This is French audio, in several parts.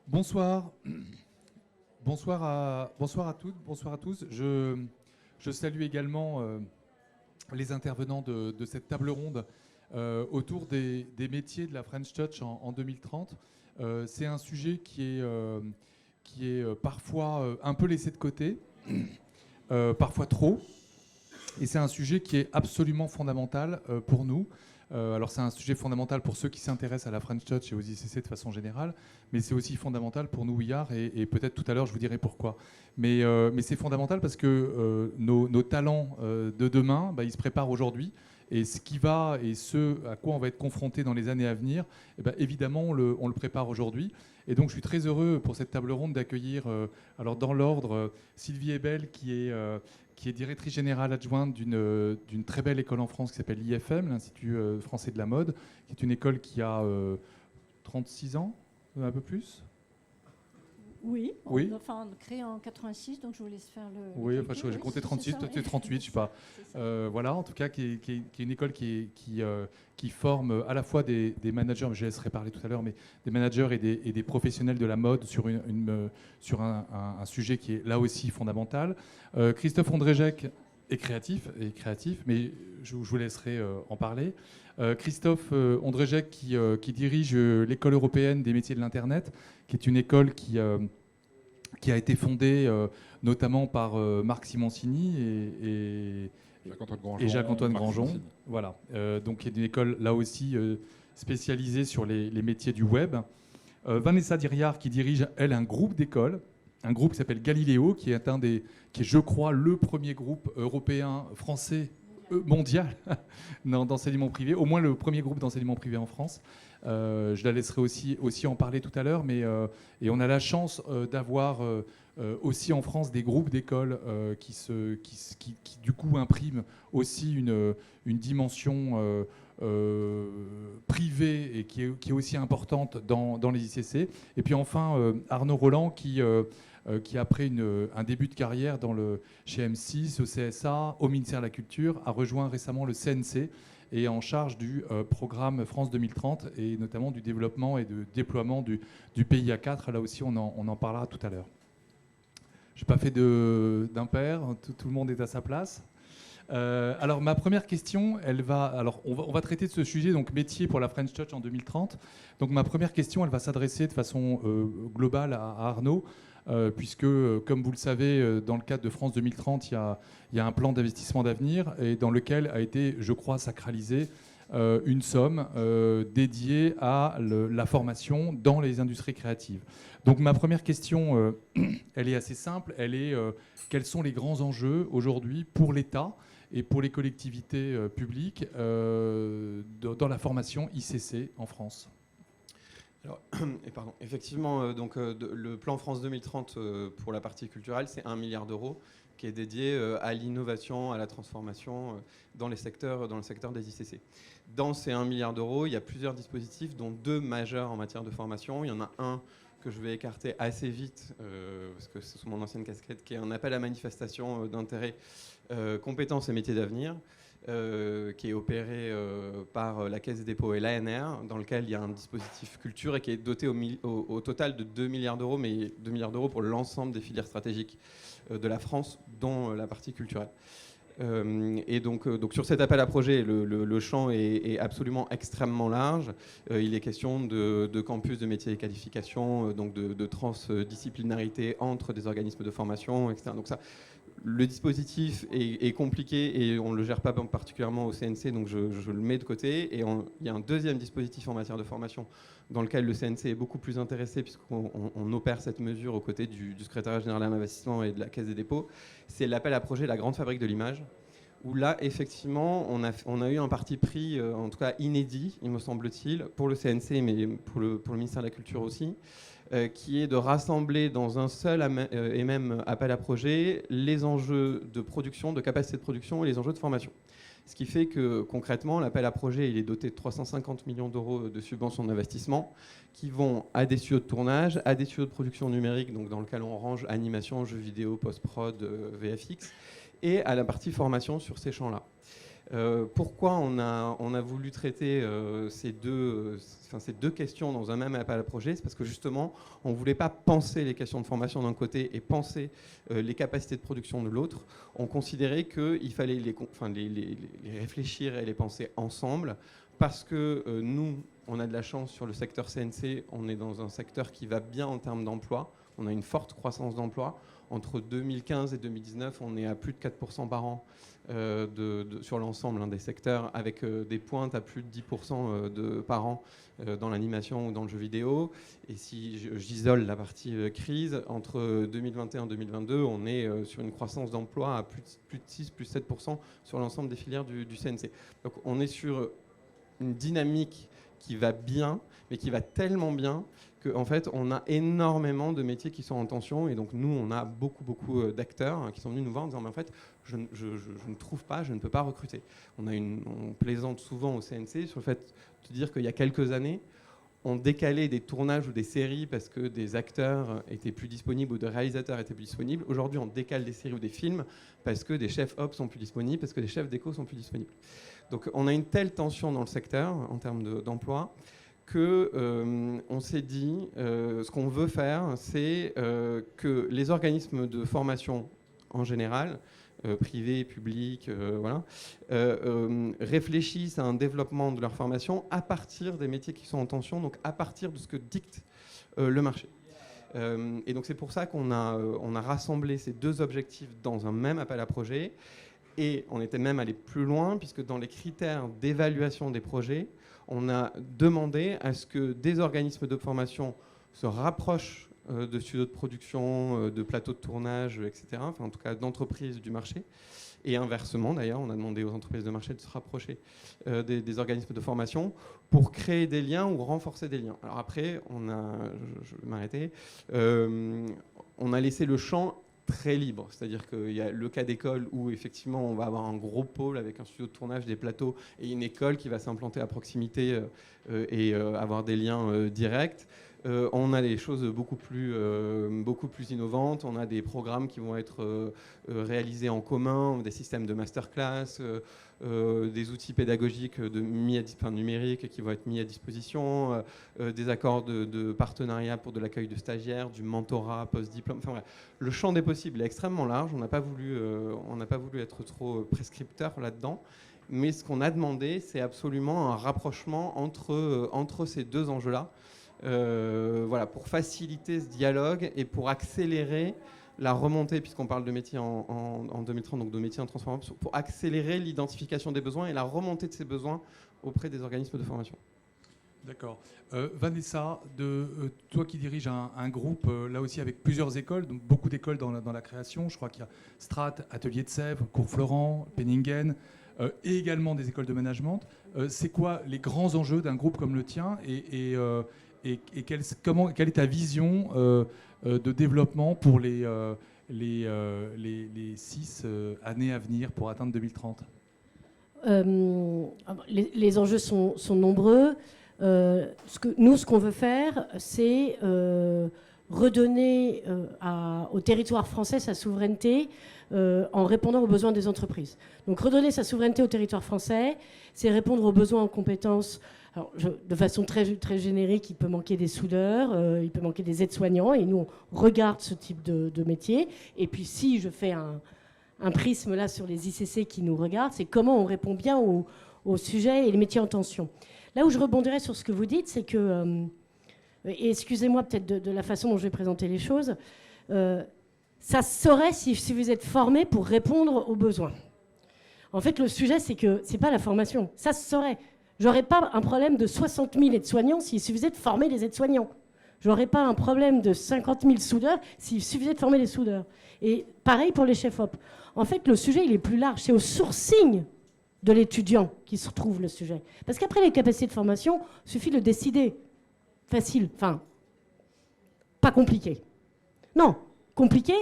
Bonsoir. Bonsoir à toutes, bonsoir à tous. Je salue également les intervenants de cette table ronde autour des métiers de la French Touch en 2030. C'est un sujet qui est parfois un peu laissé de côté, parfois trop. Et c'est un sujet qui est absolument fondamental pour nous. Alors c'est un sujet fondamental pour ceux qui s'intéressent à la French Touch et aux ICC de façon générale, mais c'est aussi fondamental pour nous, We Are, et peut-être tout à l'heure je vous dirai pourquoi. Mais c'est fondamental parce que nos talents de demain, ils se préparent aujourd'hui, et ce qui va et ce à quoi on va être confronté dans les années à venir, évidemment on le prépare aujourd'hui. Et donc je suis très heureux pour cette table ronde d'accueillir, alors dans l'ordre, Sylvie Ebel qui est directrice générale adjointe d'une très belle école en France qui s'appelle l'IFM, l'Institut français de la mode, qui est une école qui a 36 ans, un peu plus. Oui, oui. Enfin créé en 86, donc je vous laisse faire le. Oui, enfin, j'ai compté 36, peut-être 38, je ne sais pas. Voilà, en tout cas, qui est une école qui forme à la fois des managers, je laisserai parler tout à l'heure, mais des managers et des professionnels de la mode sur un sujet qui est là aussi fondamental. Christophe Ondréjec est créatif, mais je vous laisserai en parler. Christophe Ondréjec qui dirige l'école européenne des métiers de l'Internet, qui est une école qui a été fondée notamment par Marc Simoncini et Jacques-Antoine Granjon. Voilà. Donc, il y a une école là aussi spécialisée sur les métiers du web. Vanessa Diriard qui dirige, elle, un groupe d'écoles, un groupe qui s'appelle Galiléo, qui est je crois, le premier groupe européen, français, mondial d'enseignement privé, au moins le premier groupe d'enseignement privé en France. Je la laisserai aussi en parler tout à l'heure, et on a la chance d'avoir aussi en France des groupes d'écoles qui du coup impriment aussi une dimension privée et qui est aussi importante dans les ICC. Et puis enfin Arnaud Roland qui après un début de carrière chez M6, au CSA, au ministère de la Culture, a rejoint récemment le CNC et est en charge du programme France 2030 et notamment du développement et du déploiement du PIA 4. Là aussi, on en parlera tout à l'heure. Je n'ai pas fait d'impair, tout le monde est à sa place. Alors ma première question, on va traiter de ce sujet, donc métier pour la French Touch en 2030. Donc ma première question, elle va s'adresser de façon globale à Arnaud, puisque, comme vous le savez, dans le cadre de France 2030, il y a un plan d'investissement d'avenir et dans lequel a été, je crois, sacralisée une somme dédiée à la formation dans les industries créatives. Donc ma première question, elle est assez simple, quels sont les grands enjeux aujourd'hui pour l'État et pour les collectivités publiques dans la formation ICC en France? Alors, effectivement, le plan France 2030 pour la partie culturelle, c'est 1 milliard d'euros qui est dédié à l'innovation, à la transformation dans le secteur des ICC. Dans ces 1 milliard d'euros, il y a plusieurs dispositifs, dont 2 majeurs en matière de formation. Il y en a un que je vais écarter assez vite, parce que c'est sous mon ancienne casquette, qui est un appel à manifestation d'intérêt compétences et métiers d'avenir, qui est opéré par la Caisse des dépôts et l'ANR, dans lequel il y a un dispositif culture et qui est doté au total de 2 milliards d'euros, mais 2 milliards d'euros pour l'ensemble des filières stratégiques de la France, dont la partie culturelle. Et donc sur cet appel à projet, le champ est absolument extrêmement large. Il est question de campus de métiers et qualifications, donc de transdisciplinarité entre des organismes de formation, etc. Donc ça, le dispositif est compliqué et on ne le gère pas particulièrement au CNC, donc je le mets de côté. Et il y a un deuxième dispositif en matière de formation dans lequel le CNC est beaucoup plus intéressé, puisqu'on opère cette mesure aux côtés du secrétariat général à l'investissement et de la Caisse des dépôts. C'est l'appel à projet La Grande Fabrique de l'Image, où là, effectivement, on a eu un parti pris, en tout cas inédit, il me semble-t-il, pour le CNC, mais pour le ministère de la Culture aussi, qui est de rassembler dans un seul et même appel à projet les enjeux de production, de capacité de production et les enjeux de formation. Ce qui fait que concrètement, l'appel à projet il est doté de 350 millions d'euros de subventions d'investissement qui vont à des studios de tournage, à des studios de production numérique, donc dans lequel on range animation, jeux vidéo, post-prod, VFX, et à la partie formation sur ces champs-là. Pourquoi on a voulu traiter ces deux questions dans un même appel à projet? C'est parce que justement, on ne voulait pas penser les questions de formation d'un côté et penser les capacités de production de l'autre. On considérait qu'il fallait les réfléchir et les penser ensemble parce que nous, on a de la chance sur le secteur CNC, on est dans un secteur qui va bien en termes d'emploi. On a une forte croissance d'emploi. Entre 2015 et 2019, on est à plus de 4% par an sur l'ensemble des secteurs, avec des pointes à plus de 10% par an dans l'animation ou dans le jeu vidéo. Et si j'isole la partie crise, entre 2021 et 2022, on est sur une croissance d'emploi à plus de 6, plus 7% sur l'ensemble des filières du CNC. Donc on est sur une dynamique qui va bien, mais qui va tellement bien qu'en fait, on a énormément de métiers qui sont en tension. Et donc, nous, on a beaucoup d'acteurs qui sont venus nous voir en disant « Mais en fait, je ne trouve pas, je ne peux pas recruter. » On plaisante souvent au CNC sur le fait de dire qu'il y a quelques années, on décalait des tournages ou des séries parce que des acteurs étaient plus disponibles ou des réalisateurs étaient plus disponibles. Aujourd'hui, on décale des séries ou des films parce que des chefs op sont plus disponibles, parce que des chefs déco sont plus disponibles. Donc, on a une telle tension dans le secteur en termes d'emploi qu'on s'est dit, ce qu'on veut faire, c'est que les organismes de formation en général, privés, publics, réfléchissent à un développement de leur formation à partir des métiers qui sont en tension, donc à partir de ce que dicte le marché. Et donc c'est pour ça qu'on a rassemblé ces deux objectifs dans un même appel à projet. Et on était même allé plus loin, puisque dans les critères d'évaluation des projets, on a demandé à ce que des organismes de formation se rapprochent de studios de production, de plateaux de tournage, etc., enfin en tout cas d'entreprises du marché. Et inversement, d'ailleurs, on a demandé aux entreprises de marché de se rapprocher des organismes de formation pour créer des liens ou renforcer des liens. Alors après, je vais m'arrêter, on a laissé le champ très libre, c'est-à-dire qu'il y a le cas d'école où effectivement on va avoir un gros pôle avec un studio de tournage, des plateaux et une école qui va s'implanter à proximité et avoir des liens directs. On a des choses beaucoup plus innovantes, on a des programmes qui vont être réalisés en commun, des systèmes de masterclass, des outils pédagogiques numériques qui vont être mis à disposition, des accords de partenariat pour de l'accueil de stagiaires, du mentorat post-diplôme. Enfin, voilà. Le champ des possibles est extrêmement large, on n'a pas voulu être trop prescripteur là-dedans. Mais ce qu'on a demandé, c'est absolument un rapprochement entre ces deux enjeux-là. Pour faciliter ce dialogue et pour accélérer la remontée, puisqu'on parle de métiers en 2030, donc de métiers en transformation, pour accélérer l'identification des besoins et la remontée de ces besoins auprès des organismes de formation. D'accord. Vanessa, toi qui diriges un groupe, là aussi avec plusieurs écoles, donc beaucoup d'écoles dans la création, je crois qu'il y a Strat, Atelier de Sèvres, Cours Florent, Penningen, et également des écoles de management. C'est quoi les grands enjeux d'un groupe comme le tien et quelle est ta vision de développement pour les 6 années à venir pour atteindre 2030 ? Les enjeux sont nombreux. Ce qu'on veut faire, c'est redonner au territoire français sa souveraineté en répondant aux besoins des entreprises. Donc redonner sa souveraineté au territoire français, c'est répondre aux besoins en compétences. Alors, de façon très, très générique, il peut manquer des soudeurs, il peut manquer des aides-soignants, et nous, on regarde ce type de métier. Et puis, si je fais un prisme là sur les ICC qui nous regardent, c'est comment on répond bien aux sujets et les métiers en tension. Là où je rebondirais sur ce que vous dites, c'est que, et excusez-moi peut-être de la façon dont je vais présenter les choses, ça se saurait si vous êtes formé pour répondre aux besoins. En fait, le sujet, c'est que c'est pas la formation, ça se saurait. J'aurais pas un problème de 60 000 aides-soignants s'il suffisait de former des aides-soignants. J'aurais pas un problème de 50 000 soudeurs s'il suffisait de former des soudeurs. Et pareil pour les chefs op. En fait, le sujet, il est plus large. C'est au sourcing de l'étudiant qui se trouve le sujet. Parce qu'après, les capacités de formation, il suffit de le décider. Facile. Enfin, pas compliqué. Non, compliqué,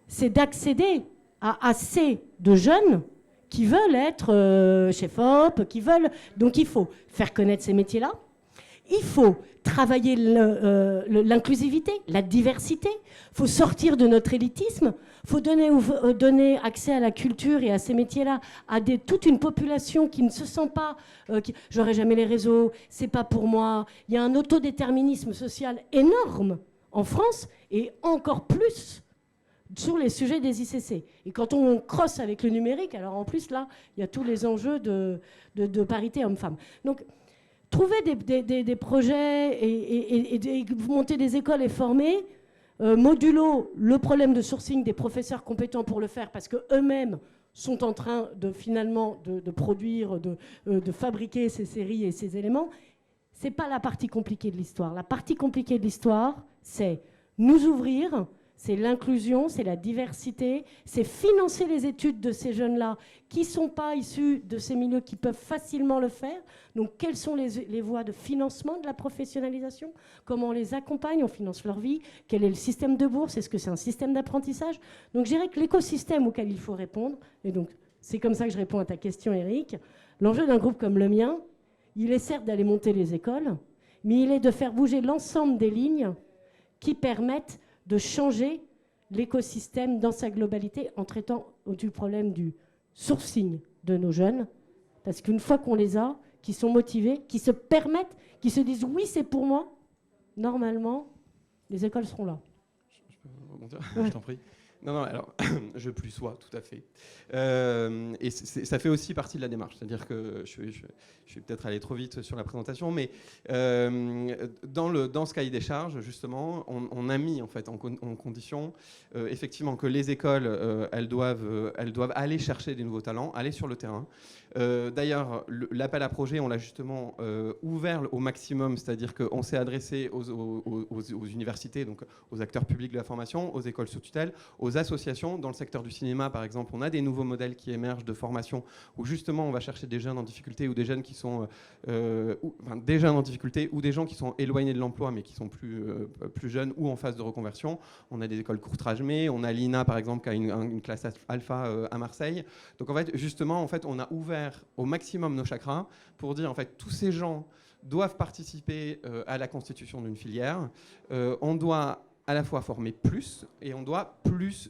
c'est d'accéder à assez de jeunes qui veulent être chef-op, qui veulent... Donc il faut faire connaître ces métiers-là. Il faut travailler l'inclusivité, la diversité. Il faut sortir de notre élitisme. Il faut donner accès à la culture et à ces métiers-là à toute une population qui ne se sent pas j'aurai jamais les réseaux, c'est pas pour moi. Il y a un autodéterminisme social énorme en France et encore plus sur les sujets des ICC. Et quand on crosse avec le numérique, alors en plus là, il y a tous les enjeux de parité homme-femme. Donc, trouver des projets et monter des écoles et former, modulo le problème de sourcing des professeurs compétents pour le faire, parce qu'eux-mêmes sont en train finalement de produire, de fabriquer ces séries et ces éléments. C'est pas la partie compliquée de l'histoire. La partie compliquée de l'histoire, c'est nous ouvrir, c'est l'inclusion, c'est la diversité, c'est financer les études de ces jeunes-là qui ne sont pas issus de ces milieux, qui peuvent facilement le faire. Donc, quelles sont les voies de financement de la professionnalisation? Comment on les accompagne? On finance leur vie? Quel est le système de bourse? Est-ce que c'est un système d'apprentissage? Donc, je dirais que l'écosystème auquel il faut répondre, et donc c'est comme ça que je réponds à ta question, Eric, l'enjeu d'un groupe comme le mien, il est certes d'aller monter les écoles, mais il est de faire bouger l'ensemble des lignes qui permettent de changer l'écosystème dans sa globalité en traitant du problème du sourcing de nos jeunes. Parce qu'une fois qu'on les a, qui sont motivés, qui se permettent, qui se disent oui, c'est pour moi, normalement, les écoles seront là. Je peux rebondir ? Je t'en prie. Non, alors, je plus sois, tout à fait. Et ça fait aussi partie de la démarche. C'est-à-dire que je vais peut-être aller trop vite sur la présentation, mais dans ce cahier des charges, justement, on a mis en fait en condition, effectivement, que les écoles, elles doivent aller chercher des nouveaux talents, aller sur le terrain. D'ailleurs, l'appel à projet, on l'a justement ouvert au maximum, c'est-à-dire qu'on s'est adressé aux universités, donc aux acteurs publics de la formation, aux écoles sous tutelle, aux associations. Dans le secteur du cinéma, par exemple, on a des nouveaux modèles qui émergent de formation où justement on va chercher des jeunes en difficulté ou des jeunes qui sont des jeunes en difficulté ou des gens qui sont éloignés de l'emploi mais qui sont plus jeunes ou en phase de reconversion. On a des écoles Courtrage-May, on a l'INA par exemple qui a une classe alpha à Marseille. Donc en fait, justement, on a ouvert au maximum nos chakras pour dire en fait tous ces gens doivent participer à la constitution d'une filière. On doit à la fois former plus et on doit plus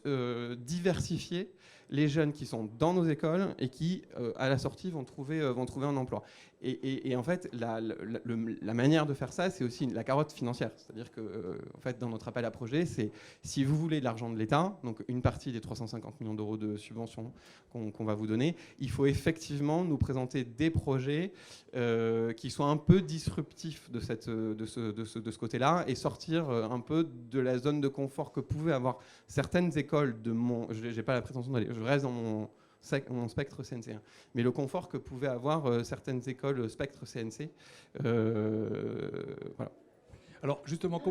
diversifier les jeunes qui sont dans nos écoles et qui, à la sortie, vont trouver un emploi. Et en fait, la manière de faire ça, c'est aussi la carotte financière. C'est-à-dire que, en fait, dans notre appel à projet, c'est si vous voulez de l'argent de l'État, donc une partie des 350 millions d'euros de subventions qu'on va vous donner, il faut effectivement nous présenter des projets qui soient un peu disruptifs de ce côté-là et sortir un peu de la zone de confort que pouvaient avoir certaines écoles de je n'ai pas la prétention d'aller, je reste dans mon spectre CNC1. Mais le confort que pouvaient avoir certaines écoles spectre CNC, voilà. Alors justement,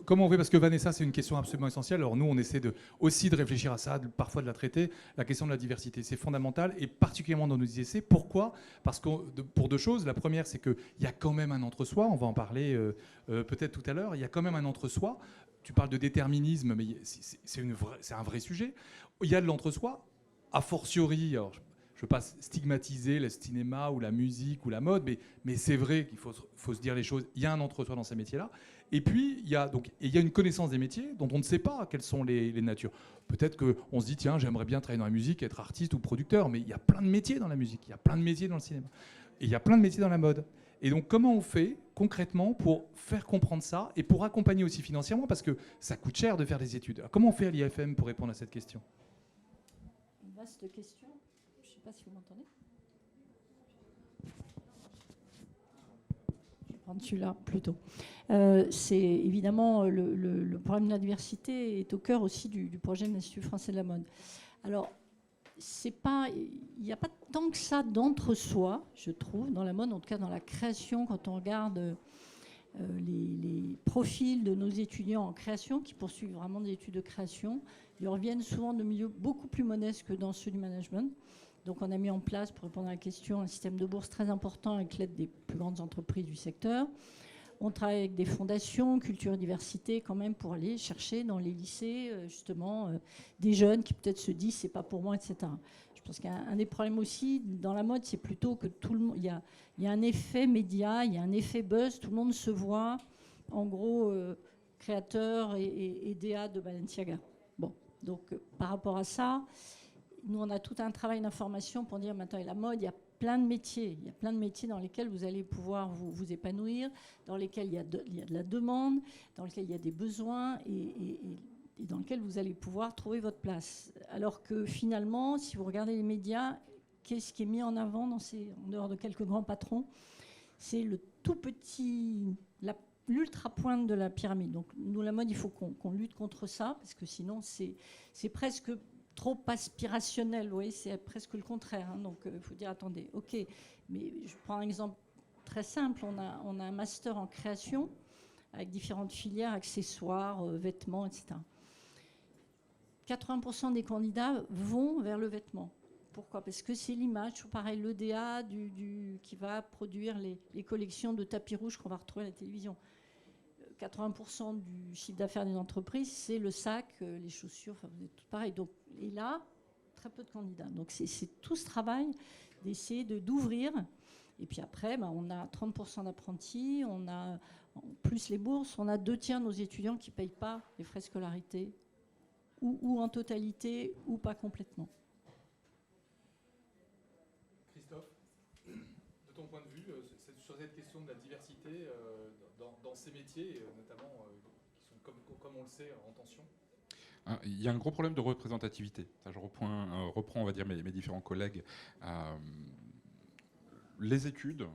comment on fait? Parce que Vanessa, c'est une question absolument essentielle. Alors nous, on essaie aussi de réfléchir à ça, parfois de la traiter. La question de la diversité, c'est fondamental, et particulièrement dans nos ICC. Pourquoi? Parce que pour deux choses. La première, c'est qu'il y a quand même un entre-soi. On va en parler peut-être tout à l'heure. Il y a quand même un entre-soi. Tu parles de déterminisme, mais c'est un vrai sujet. Il y a de l'entre-soi. A fortiori, alors, je ne veux pas stigmatiser le cinéma ou la musique ou la mode, mais c'est vrai qu'il faut se dire les choses. Il y a un entre-soi dans ces métiers-là. Et puis, il y a une connaissance des métiers dont on ne sait pas quelles sont les natures. Peut-être qu'on se dit, tiens, j'aimerais bien travailler dans la musique, être artiste ou producteur, mais il y a plein de métiers dans la musique, il y a plein de métiers dans le cinéma, et il y a plein de métiers dans la mode. Et donc, comment on fait concrètement pour faire comprendre ça et pour accompagner aussi financièrement, parce que ça coûte cher de faire des études. Alors, comment on fait à l'IFM pour répondre à cette question? Vaste question. Je ne sais pas si vous m'entendez. Je vais prendre celui-là plutôt. C'est évidemment le problème de la diversité est au cœur aussi du projet de l'Institut français de la mode. Alors, il n'y a pas tant que ça d'entre-soi, je trouve, dans la mode, en tout cas dans la création, quand on regarde les profils de nos étudiants en création, qui poursuivent vraiment des études de création. Ils reviennent souvent de milieux beaucoup plus modestes que dans ceux du management. Donc on a mis en place, pour répondre à la question, un système de bourse très important avec l'aide des plus grandes entreprises du secteur. On travaille avec des fondations, culture et diversité, quand même, pour aller chercher dans les lycées, justement, des jeunes qui peut-être se disent c'est pas pour moi, etc. Je pense qu'un des problèmes aussi dans la mode, c'est plutôt que tout le monde. Il y a un effet média, il y a un effet buzz, tout le monde se voit, en gros, créateur et DA de Balenciaga. Bon, donc par rapport à ça, nous, on a tout un travail d'information pour dire maintenant, la mode, il y a plein de métiers. Il y a plein de métiers dans lesquels vous allez pouvoir vous épanouir, dans lesquels il y a de la demande, dans lesquels il y a des besoins et dans lesquels vous allez pouvoir trouver votre place. Alors que finalement, si vous regardez les médias, qu'est-ce qui est mis en avant en dehors de quelques grands patrons? C'est le tout petit, l'ultra pointe de la pyramide. Donc nous, la mode, il faut qu'on lutte contre ça, parce que sinon, c'est presque trop aspirationnel, vous voyez, c'est presque le contraire. Hein. Donc, il faut dire, attendez, ok, mais je prends un exemple très simple. On a un master en création avec différentes filières, accessoires, vêtements, etc. 80% des candidats vont vers le vêtement. Pourquoi? Parce que c'est l'image, toujours pareil, l'EDA qui va produire les collections de tapis rouges qu'on va retrouver à la télévision. 80% du chiffre d'affaires d'une entreprise, c'est le sac, les chaussures, enfin, vous êtes tout pareil. Donc, et là, très peu de candidats. Donc, c'est tout ce travail d'essayer d'ouvrir. Et puis après, on a 30% d'apprentis, on a, plus les bourses, on a 2/3 de nos étudiants qui ne payent pas les frais de scolarité, ou en totalité, ou pas complètement. Christophe, de ton point de vue, sur cette question de la diversité dans ces métiers, notamment qui sont, comme on le sait, en tension? Il y a un gros problème de représentativité. Ça, je reprends, on va dire, mes différents collègues. Les études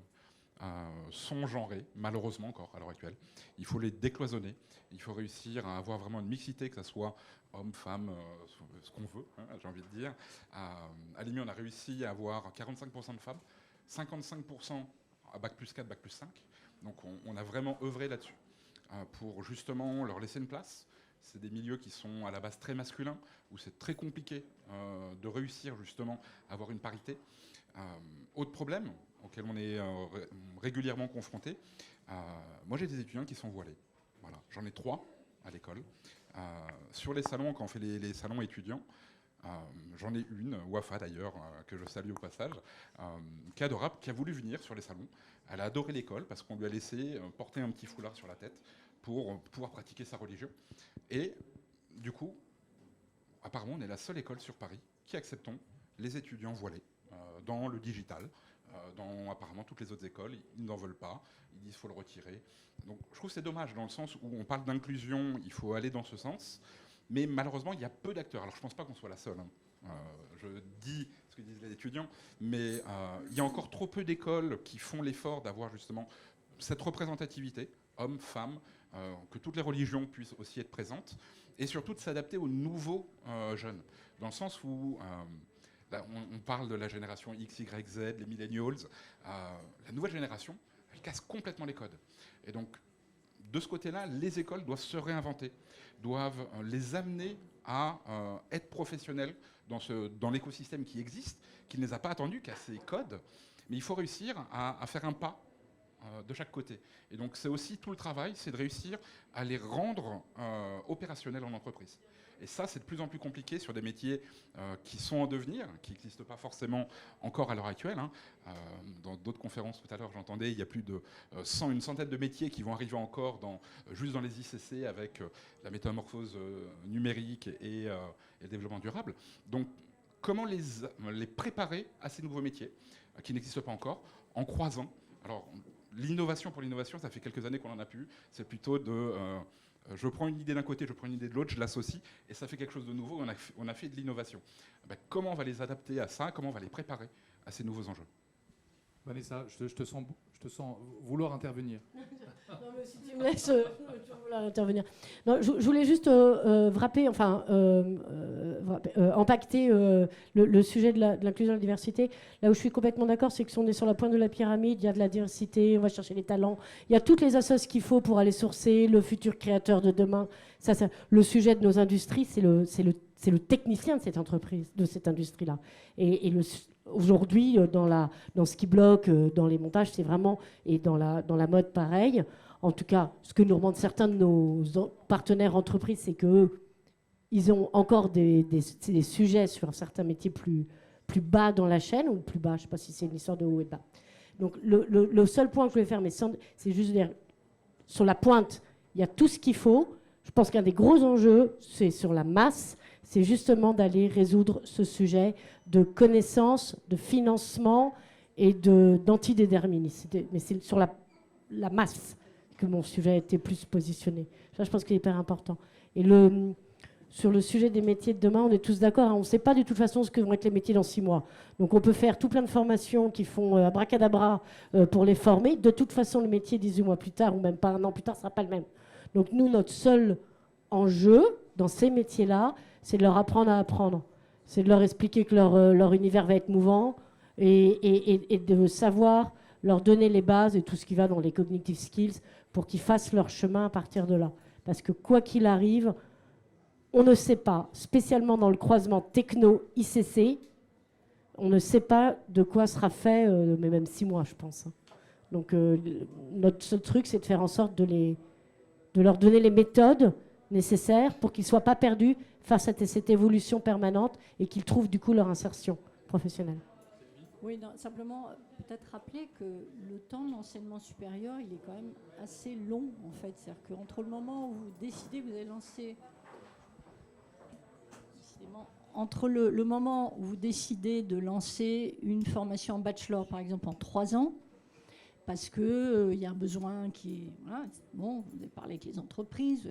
sont genrées, malheureusement encore à l'heure actuelle. Il faut les décloisonner. Il faut réussir à avoir vraiment une mixité, que ce soit homme, femme, ce qu'on veut, hein, j'ai envie de dire. À l'IMI, on a réussi à avoir 45% de femmes, 55% à Bac+4, Bac+5. Donc on a vraiment œuvré là-dessus pour justement leur laisser une place. C'est des milieux qui sont à la base très masculins, où c'est très compliqué de réussir justement à avoir une parité. Autre problème auquel on est régulièrement confronté, moi j'ai des étudiants qui sont voilés. Voilà. J'en ai 3 à l'école. Sur les salons, quand on fait les salons étudiants, j'en ai une, Wafa d'ailleurs, que je salue au passage, qui est adorable, qui a voulu venir sur les salons. Elle a adoré l'école parce qu'on lui a laissé porter un petit foulard sur la tête pour pouvoir pratiquer sa religion. Et du coup, apparemment, on est la seule école sur Paris qui acceptons les étudiants voilés dans le digital. Dans apparemment toutes les autres écoles, ils n'en veulent pas, ils disent qu'il faut le retirer. Donc je trouve que c'est dommage dans le sens où on parle d'inclusion, il faut aller dans ce sens, mais malheureusement il y a peu d'acteurs. Alors je ne pense pas qu'on soit la seule, hein. Je dis ce que disent les étudiants, mais il y a encore trop peu d'écoles qui font l'effort d'avoir justement cette représentativité, hommes, femmes, que toutes les religions puissent aussi être présentes, et surtout de s'adapter aux nouveaux jeunes, dans le sens où... on parle de la génération X, Y, Z, les millennials. La nouvelle génération, elle casse complètement les codes. Et donc, de ce côté-là, les écoles doivent se réinventer, doivent les amener à être professionnels dans l'écosystème qui existe, qui ne les a pas attendus qu'à ces codes. Mais il faut réussir à faire un pas de chaque côté. Et donc, c'est aussi tout le travail, c'est de réussir à les rendre opérationnels en entreprise. Et ça, c'est de plus en plus compliqué sur des métiers qui sont en devenir, qui n'existent pas forcément encore à l'heure actuelle. Hein. Dans d'autres conférences tout à l'heure, j'entendais, il y a plus de une centaine de métiers qui vont arriver encore juste dans les ICC avec la métamorphose numérique et le développement durable. Donc, comment les préparer à ces nouveaux métiers qui n'existent pas encore en croisant. Alors, l'innovation pour l'innovation, ça fait quelques années qu'on en a plus. C'est plutôt de... je prends une idée d'un côté, je prends une idée de l'autre, je l'associe, et ça fait quelque chose de nouveau, on a fait de l'innovation. Ben, comment on va les adapter à ça? Comment on va les préparer à ces nouveaux enjeux? Vanessa, je te sens vouloir intervenir. Non, mais si tu me laisses vouloir intervenir. Non, je voulais juste impacter le sujet de l'inclusion et de la diversité. Là où je suis complètement d'accord, c'est que si on est sur la pointe de la pyramide, il y a de la diversité, on va chercher les talents, il y a toutes les assos qu'il faut pour aller sourcer le futur créateur de demain. Ça, le sujet de nos industries, c'est le technicien de cette entreprise, de cette industrie-là. Aujourd'hui, dans ce qui bloque, dans les montages, c'est vraiment, et dans la mode pareil. en tout cas, ce que nous demandent certains de nos partenaires entreprises, c'est qu'eux, ils ont encore des sujets sur certains métiers plus bas dans la chaîne, ou plus bas, je ne sais pas si c'est une histoire de haut et de bas. Donc le seul point que je voulais faire, mais c'est juste dire, sur la pointe, il y a tout ce qu'il faut. Je pense qu'un des gros enjeux, c'est sur la masse, c'est justement d'aller résoudre ce sujet de connaissance, de financement et d'antidéterminisme. Mais c'est sur la masse que mon sujet a été plus positionné. Ça, je pense qu'il est hyper important. Et sur le sujet des métiers de demain, on est tous d'accord. Hein, on ne sait pas de toute façon ce que vont être les métiers dans 6 mois. Donc on peut faire tout plein de formations qui font abracadabra pour les former. De toute façon, le métier 18 mois plus tard, ou même pas un an plus tard, ne sera pas le même. Donc nous, notre seul enjeu dans ces métiers-là, c'est de leur apprendre à apprendre. C'est de leur expliquer que leur univers va être mouvant et de savoir leur donner les bases et tout ce qui va dans les cognitive skills pour qu'ils fassent leur chemin à partir de là. Parce que quoi qu'il arrive, on ne sait pas, spécialement dans le croisement techno-ICC, on ne sait pas de quoi sera fait, mais même 6 mois, je pense. Donc notre seul truc, c'est de faire en sorte de leur donner les méthodes nécessaires pour qu'ils ne soient pas perdus face à cette évolution permanente et qu'ils trouvent du coup leur insertion professionnelle. Oui, non, simplement peut-être rappeler que le temps de l'enseignement supérieur, il est quand même assez long en fait. C'est-à-dire qu'entre le moment où vous décidez que vous allez lancer... Entre le moment où vous décidez de lancer une formation en bachelor, par exemple, en 3 ans, parce qu'il y a un besoin qui est... Voilà, bon, vous avez parlé avec les entreprises,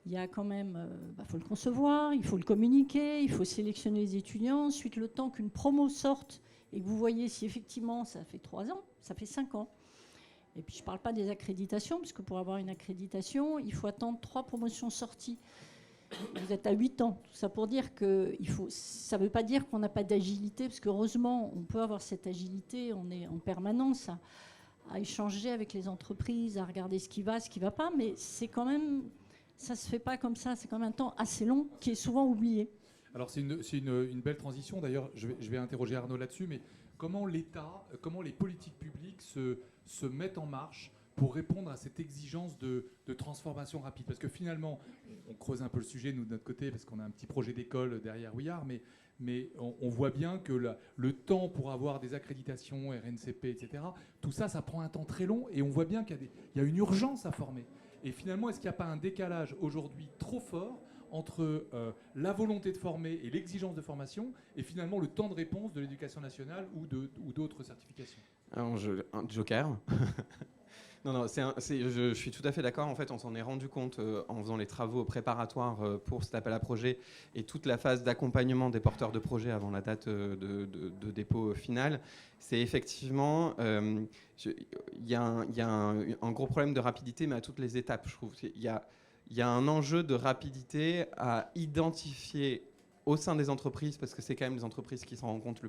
il y a quand même... faut le concevoir, il faut le communiquer, il faut sélectionner les étudiants. Ensuite, le temps qu'une promo sorte et que vous voyez si effectivement ça fait 3 ans, ça fait 5 ans. Et puis, je ne parle pas des accréditations, parce que pour avoir une accréditation, il faut attendre 3 promotions sorties. Vous êtes à 8 ans. Tout ça pour dire que ça ne veut pas dire qu'on n'a pas d'agilité, parce qu'heureusement, on peut avoir cette agilité. On est en permanence à échanger avec les entreprises, à regarder ce qui va pas. Mais c'est quand même, ça ne se fait pas comme ça. C'est quand même un temps assez long qui est souvent oublié. Alors c'est une belle transition. D'ailleurs, je vais interroger Arnaud là-dessus. Mais comment l'État, comment les politiques publiques se mettent en marche pour répondre à cette exigence de transformation rapide? Parce que finalement, on creuse un peu le sujet, nous, de notre côté, parce qu'on a un petit projet d'école derrière Ouillard, mais on voit bien que le temps pour avoir des accréditations, RNCP, etc., tout ça, ça prend un temps très long, et on voit bien qu'il y a une urgence à former. Et finalement, est-ce qu'il n'y a pas un décalage aujourd'hui trop fort entre la volonté de former et l'exigence de formation, et finalement le temps de réponse de l'éducation nationale ou d'autres certifications? Alors, un joker. Non, je suis tout à fait d'accord. En fait, on s'en est rendu compte en faisant les travaux préparatoires pour cet appel à projet et toute la phase d'accompagnement des porteurs de projets avant la date de dépôt final. C'est effectivement, il y a un gros problème de rapidité, mais à toutes les étapes, je trouve. Il y a un enjeu de rapidité à identifier au sein des entreprises, parce que c'est quand même les entreprises qui s'en rendent compte le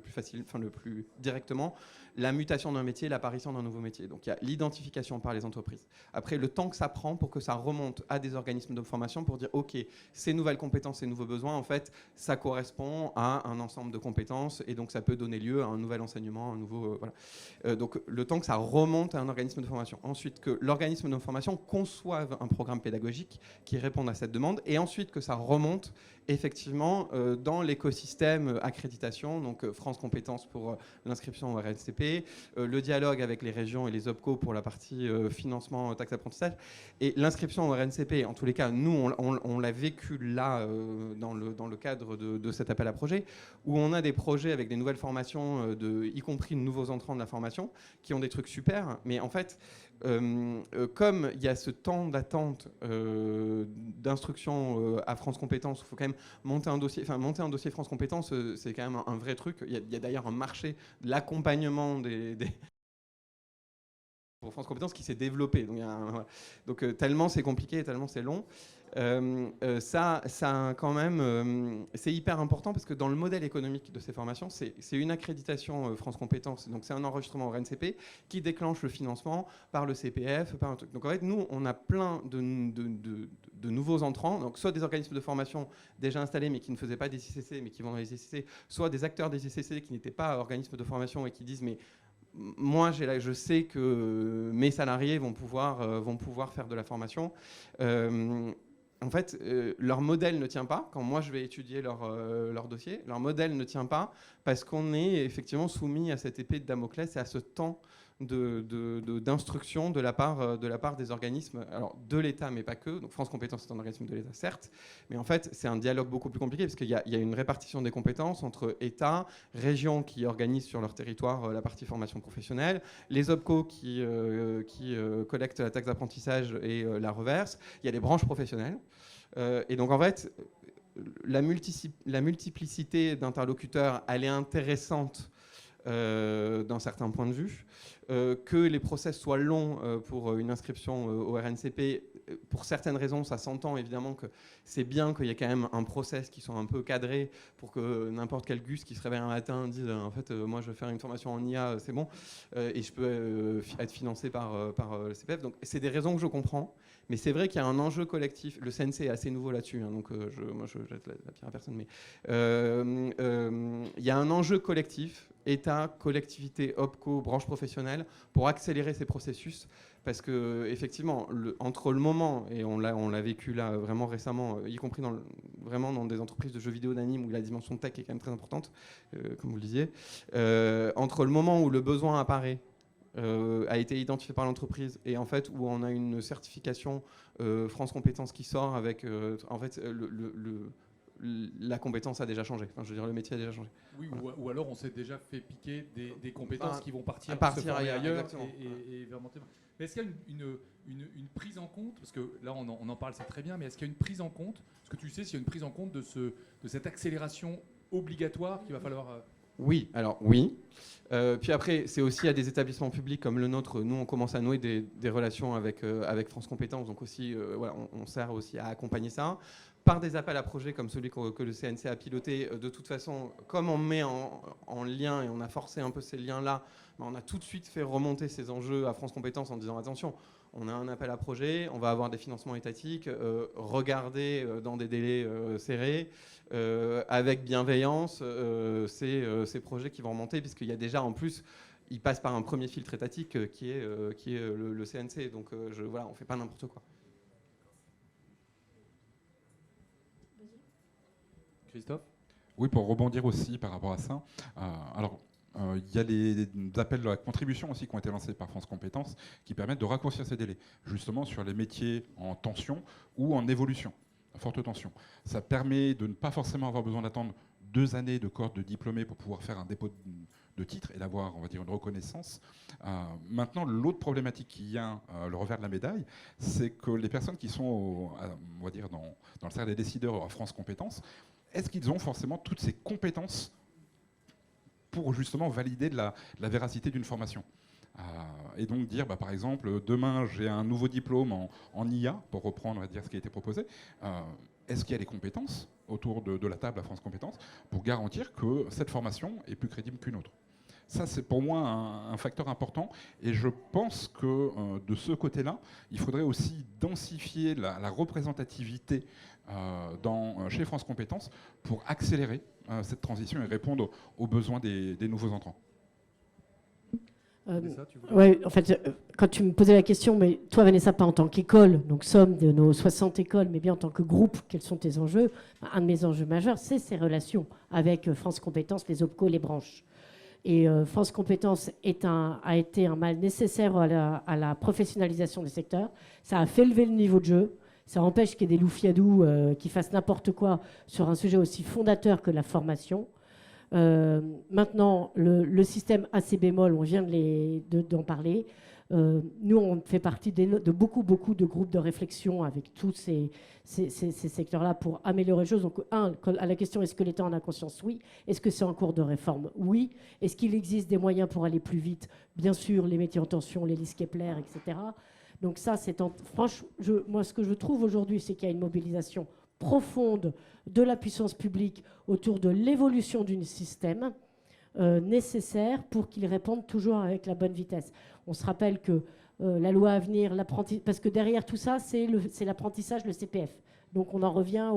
plus directement, la mutation d'un métier, l'apparition d'un nouveau métier. Donc il y a l'identification par les entreprises. Après, le temps que ça prend pour que ça remonte à des organismes de formation pour dire ok, ces nouvelles compétences, ces nouveaux besoins, en fait, ça correspond à un ensemble de compétences et donc ça peut donner lieu à un nouvel enseignement, un nouveau voilà. Donc le temps que ça remonte à un organisme de formation. Ensuite, que l'organisme de formation conçoive un programme pédagogique qui réponde à cette demande, et ensuite que ça remonte effectivement dans l'écosystème accréditation, donc France Compétences pour l'inscription au RNCP, le dialogue avec les régions et les OPCO pour la partie financement taxe d'apprentissage, et l'inscription au RNCP. En tous les cas, nous, on l'a vécu là, dans le cadre de cet appel à projet, où on a des projets avec des nouvelles formations, y compris de nouveaux entrants de la formation, qui ont des trucs super, mais en fait, comme il y a ce temps d'attente d'instruction à France Compétences, il faut quand même monter un dossier France Compétences, c'est quand même un vrai truc. Il y a d'ailleurs un marché de l'accompagnement pour France Compétences qui s'est développé. Donc tellement c'est compliqué, tellement c'est long. Ça quand même, c'est hyper important parce que dans le modèle économique de ces formations, c'est une accréditation France Compétences, donc c'est un enregistrement au RNCP qui déclenche le financement par le CPF, par un truc. Donc en fait, nous, on a plein de nouveaux entrants, donc soit des organismes de formation déjà installés mais qui ne faisaient pas des ICC mais qui vont dans les ICC, soit des acteurs des ICC qui n'étaient pas organismes de formation et qui disent mais moi, je sais que mes salariés vont pouvoir faire de la formation. En fait, leur modèle ne tient pas. Quand moi, je vais étudier leur dossier, leur modèle ne tient pas parce qu'on est effectivement soumis à cette épée de Damoclès et à ce temps d'instruction de la part des organismes, alors de l'État, mais pas que. Donc France Compétences est un organisme de l'État, certes, mais en fait, c'est un dialogue beaucoup plus compliqué parce qu'il y a une répartition des compétences entre État, régions qui organisent sur leur territoire la partie formation professionnelle, les OPCO qui collectent la taxe d'apprentissage et la reversent. Il y a les branches professionnelles. Et donc, en fait, la multiplicité d'interlocuteurs, elle est intéressante d'un certain point de vue. Que les process soient longs pour une inscription au RNCP, pour certaines raisons, ça s'entend évidemment que c'est bien qu'il y ait quand même un process qui soit un peu cadré pour que n'importe quel gus qui se réveille un matin dise en fait moi je veux faire une formation en IA, c'est bon, et je peux être financé par le CPF. Donc c'est des raisons que je comprends, mais c'est vrai qu'il y a un enjeu collectif. Le CNC est assez nouveau là-dessus, hein, donc moi je jette la pierre à personne, mais il y a un enjeu collectif, État, collectivité, OPCO, branche professionnelle, pour accélérer ces processus, parce que effectivement, entre le moment, et on l'a vécu là vraiment récemment, y compris vraiment dans des entreprises de jeux vidéo d'anime où la dimension tech est quand même très importante, comme vous le disiez, entre le moment où le besoin apparaît, a été identifié par l'entreprise, et en fait où on a une certification France Compétences qui sort avec en fait la compétence a déjà changé. Enfin, je veux dire, le métier a déjà changé. Oui, voilà. ou alors on s'est déjà fait piquer des compétences qui vont partir ailleurs et vers monter. Mais est-ce qu'il y a une prise en compte, parce que là on en parle, c'est très bien, mais est-ce qu'il y a une prise en compte, est-ce que tu sais s'il y a une prise en compte de cette accélération obligatoire qu'il va falloir... Oui, alors oui. Puis après, c'est aussi à des établissements publics comme le nôtre. Nous, on commence à nouer des relations avec France Compétences, donc aussi, voilà, on sert aussi à accompagner ça. Par des appels à projets comme celui que le CNC a piloté, de toute façon, comme on met en lien, et on a forcé un peu ces liens-là, on a tout de suite fait remonter ces enjeux à France Compétences en disant attention, on a un appel à projet, on va avoir des financements étatiques, regardez dans des délais serrés, avec bienveillance ces projets qui vont remonter, puisqu'il y a déjà en plus, ils passent par un premier filtre étatique qui est le CNC. Donc voilà, on ne fait pas n'importe quoi. Christophe ? Oui, pour rebondir aussi par rapport à ça. Il y a des appels à contribution aussi qui ont été lancés par France Compétences qui permettent de raccourcir ces délais, justement sur les métiers en tension ou en évolution, à forte tension. Ça permet de ne pas forcément avoir besoin d'attendre 2 années de cohorte de diplômés pour pouvoir faire un dépôt de titre et d'avoir, on va dire, une reconnaissance. Maintenant, l'autre problématique qui y a, le revers de la médaille, c'est que les personnes qui sont, on va dire, dans le cercle des décideurs à France Compétences, est-ce qu'ils ont forcément toutes ces compétences pour justement valider de la véracité d'une formation et donc dire, par exemple, demain j'ai un nouveau diplôme en IA, pour reprendre, on va dire, ce qui a été proposé. Est-ce qu'il y a les compétences autour de la table à France Compétences pour garantir que cette formation est plus crédible qu'une autre ? Ça, c'est pour moi un facteur important. Et je pense que de ce côté-là, il faudrait aussi densifier la représentativité chez France Compétences pour accélérer cette transition et répondre aux besoins des nouveaux entrants. Oui, en fait, quand tu me posais la question, mais toi, Vanessa, pas en tant qu'école, donc somme de nos 60 écoles, mais bien en tant que groupe, quels sont tes enjeux ? Un de mes enjeux majeurs, c'est ces relations avec France Compétences, les OPCO, les branches. Et France Compétences a été un mal nécessaire à la professionnalisation des secteurs. Ça a fait lever le niveau de jeu. Ça empêche qu'il y ait des loufiadous qui fassent n'importe quoi sur un sujet aussi fondateur que la formation. Maintenant, le système AC bémol, on vient d'en parler. Nous, on fait partie de beaucoup de groupes de réflexion avec tous ces secteurs-là pour améliorer les choses. Donc, à la question, est-ce que l'État en a conscience ? Oui. Est-ce que c'est en cours de réforme ? Oui. Est-ce qu'il existe des moyens pour aller plus vite ? Bien sûr, les métiers en tension, les listes Kepler, etc. Donc ça, franchement, moi, ce que je trouve aujourd'hui, c'est qu'il y a une mobilisation profonde de la puissance publique autour de l'évolution d'un système nécessaire pour qu'il réponde toujours avec la bonne vitesse. On se rappelle que la loi à venir, parce que derrière tout ça, c'est l'apprentissage, le CPF. Donc on en revient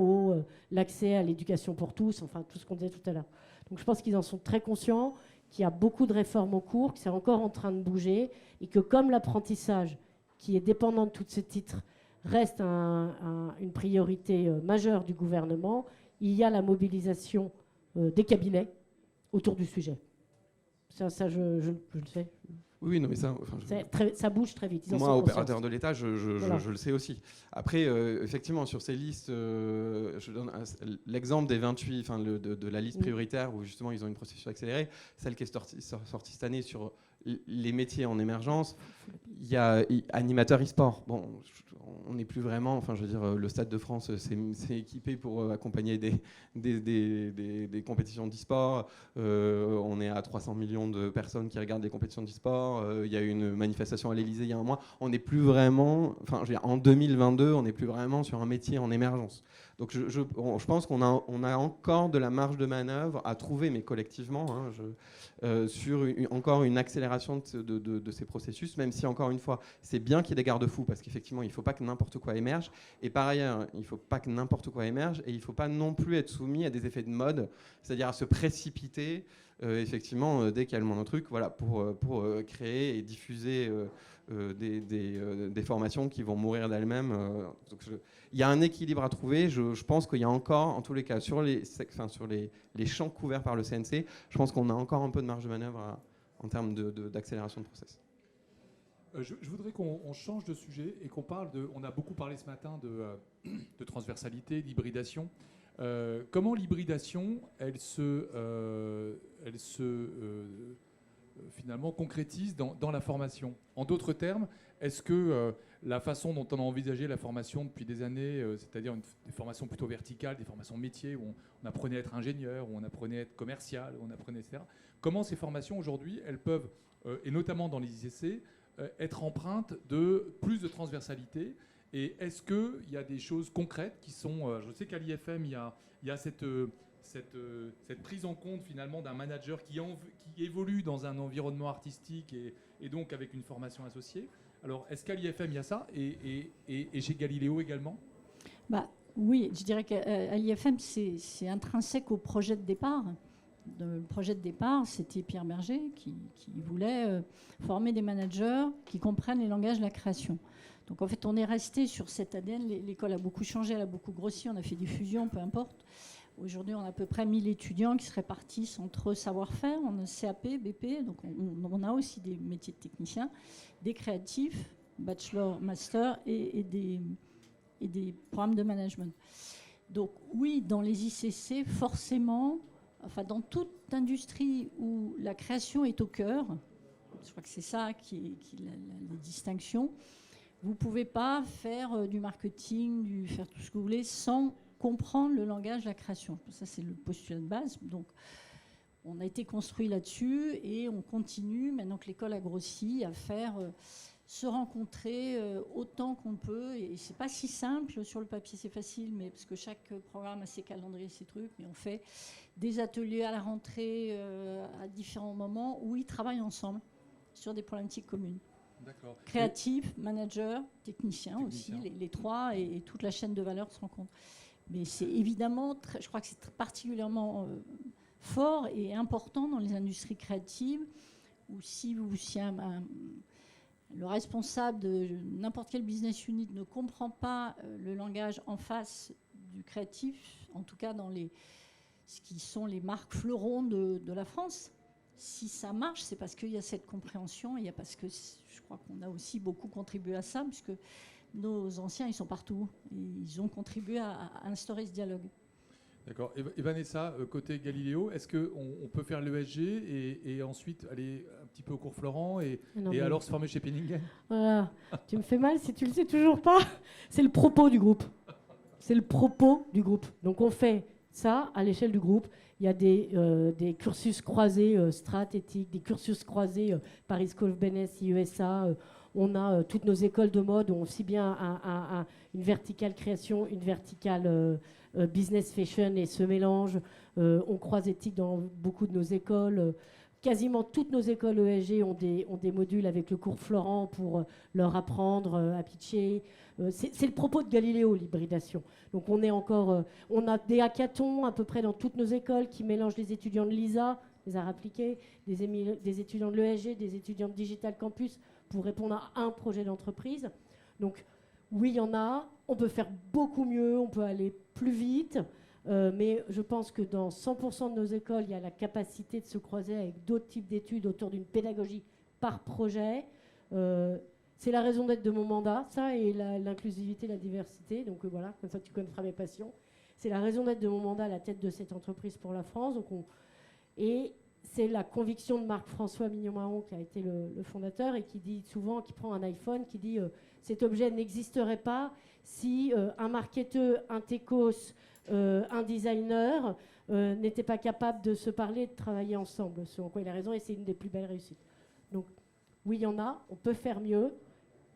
l'accès à l'éducation pour tous, enfin tout ce qu'on disait tout à l'heure. Donc je pense qu'ils en sont très conscients, qu'il y a beaucoup de réformes en cours, que c'est encore en train de bouger, et que comme l'apprentissage, qui est dépendant de tous ces titres, reste une priorité majeure du gouvernement, il y a la mobilisation des cabinets autour du sujet. Ça je le sais. Oui, non, mais ça, Ça bouge très vite. Moi, opérateur de l'État, je le sais aussi. Après, effectivement, sur ces listes, je donne l'exemple des 28, de la liste prioritaire où justement ils ont une procédure accélérée. Celle qui est sortie cette année sur les métiers en émergence, il y a animateur e-sport. Bon, on n'est plus vraiment, le Stade de France c'est équipé pour accompagner des compétitions d'e-sport. On est à 300 millions de personnes qui regardent des compétitions d'e-sport. Il y a eu une manifestation à l'Élysée il y a un mois. On n'est plus vraiment, en 2022, on n'est plus vraiment sur un métier en émergence. Donc je pense qu'on a encore de la marge de manœuvre à trouver, mais collectivement, sur encore une accélération de ces processus, même si, encore une fois, c'est bien qu'il y ait des garde-fous, parce qu'effectivement, il ne faut pas que n'importe quoi émerge. Et par ailleurs, il ne faut pas que n'importe quoi émerge, et il ne faut pas non plus être soumis à des effets de mode, c'est-à-dire à se précipiter, effectivement, dès qu'il y a le moindre truc, voilà, pour créer et diffuser des formations qui vont mourir d'elles-mêmes. Il y a un équilibre à trouver. Je pense qu'il y a encore, en tous les cas, sur les champs couverts par le CNC, je pense qu'on a encore un peu de marge de manœuvre en termes d'accélération de process. Je voudrais qu'on change de sujet et qu'on parle de... On a beaucoup parlé ce matin de transversalité, d'hybridation. Comment l'hybridation, elle se finalement concrétise dans la formation? En d'autres termes, est-ce que la façon dont on a envisagé la formation depuis des années, c'est-à-dire des formations plutôt verticales, des formations métiers, où on apprenait à être ingénieur, où on apprenait à être commercial, où on apprenait, etc. Comment ces formations aujourd'hui, elles peuvent, et notamment dans les ICC, être empreintes de plus de transversalité? Et est-ce qu'il y a des choses concrètes qui sont... je sais qu'à l'IFM, il y a cette prise en compte finalement d'un manager qui évolue dans un environnement artistique et donc avec une formation associée. Alors, est-ce qu'à l'IFM, il y a ça et chez Galileo également? Oui, je dirais qu'à l'IFM, c'est intrinsèque au projet de départ. Le projet de départ, c'était Pierre Berger qui voulait former des managers qui comprennent les langages de la création. Donc en fait, on est resté sur cet ADN. L'école a beaucoup changé, elle a beaucoup grossi, on a fait des fusions, peu importe. Aujourd'hui, on a à peu près 1000 étudiants qui se répartissent entre savoir-faire, on a CAP, BP, donc on a aussi des métiers de techniciens, des créatifs, bachelor, master et des programmes de management. Donc oui, dans les ICC, forcément, dans toute industrie où la création est au cœur, je crois que c'est ça qui est la distinction, vous ne pouvez pas faire du marketing, faire tout ce que vous voulez sans comprendre le langage de la création. Ça, c'est le postulat de base. Donc, on a été construit là-dessus et on continue, maintenant que l'école a grossi, à faire se rencontrer autant qu'on peut. Et ce n'est pas si simple. Sur le papier, c'est facile, mais parce que chaque programme a ses calendriers, ses trucs. Mais on fait des ateliers à la rentrée à différents moments où ils travaillent ensemble sur des problématiques communes. D'accord. Créatifs, managers, techniciens aussi, les trois, et toute la chaîne de valeur se rencontre. Mais c'est évidemment, je crois que c'est particulièrement fort et important dans les industries créatives, où si le responsable de n'importe quel business unit ne comprend pas le langage en face du créatif, en tout cas dans ce qui sont les marques fleurons de la France, si ça marche, c'est parce qu'il y a cette compréhension, et parce que je crois qu'on a aussi beaucoup contribué à ça, puisque nos anciens, ils sont partout, et ils ont contribué à instaurer ce dialogue. D'accord. Et Vanessa, côté Galileo, est-ce qu'on peut faire l'ESG et ensuite aller un petit peu au cours Florent et alors se former chez Penningen? Voilà. Tu me fais mal si tu le sais toujours pas. C'est le propos du groupe. C'est le propos du groupe. Donc on fait ça à l'échelle du groupe. Il y a des cursus croisés Strat, éthique, des cursus croisés Paris School of Business, IESA. On a toutes nos écoles de mode, aussi bien une verticale création, une verticale business fashion, et ce mélange. On croise éthique dans beaucoup de nos écoles. Quasiment toutes nos écoles ESG ont des modules avec le cours Florent pour leur apprendre à pitcher. C'est le propos de Galileo, l'hybridation. Donc on a des hackathons à peu près dans toutes nos écoles qui mélangent les étudiants de l'ISA, des arts appliqués, des étudiants de l'ESG, des étudiants de Digital Campus pour répondre à un projet d'entreprise. Donc oui, il y en a. On peut faire beaucoup mieux, on peut aller plus vite. Mais je pense que dans 100% de nos écoles, il y a la capacité de se croiser avec d'autres types d'études autour d'une pédagogie par projet. C'est la raison d'être de mon mandat, ça, et l'inclusivité, la diversité. Donc voilà, comme ça tu connaîtras mes passions. C'est la raison d'être de mon mandat à la tête de cette entreprise pour la France. Et c'est la conviction de Marc-François Mignon-Mahon, qui a été le fondateur, et qui dit souvent, qui prend un iPhone, qui dit cet objet n'existerait pas si un marketeur, un techos, un designer n'était pas capable de se parler et de travailler ensemble. Selon quoi il a raison, et c'est une des plus belles réussites. Donc oui, il y en a, on peut faire mieux.